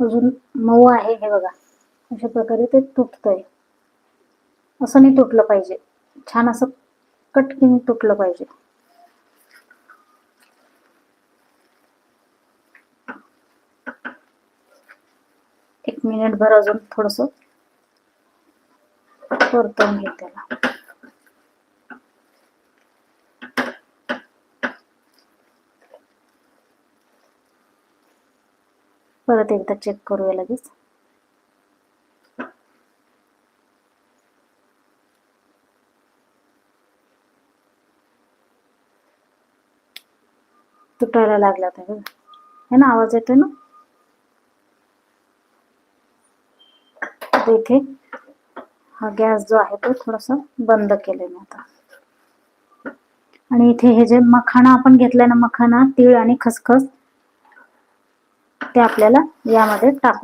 अजून मऊ आहे हे बघा, अशा प्रकारे ते तुटतंय. असं नाही तुटलं पाहिजे, छान असं कटकीन तुटलं पाहिजे. एक मिनिटभर अजून थोडंसं परतवून घे त्याला. परत एकदा चेक करूया लगेच. तुटायला लागला होता बघा, है ना, आवाज येतोय ना. इथे हा गॅस जो आहे तो थोडासा बंद केलाय मी आता. आणि इथे हे जे मखाना आपण घेतलाय ना, मखाना, तीळ आणि खसखस, ते आपल्याला यामध्ये टाकून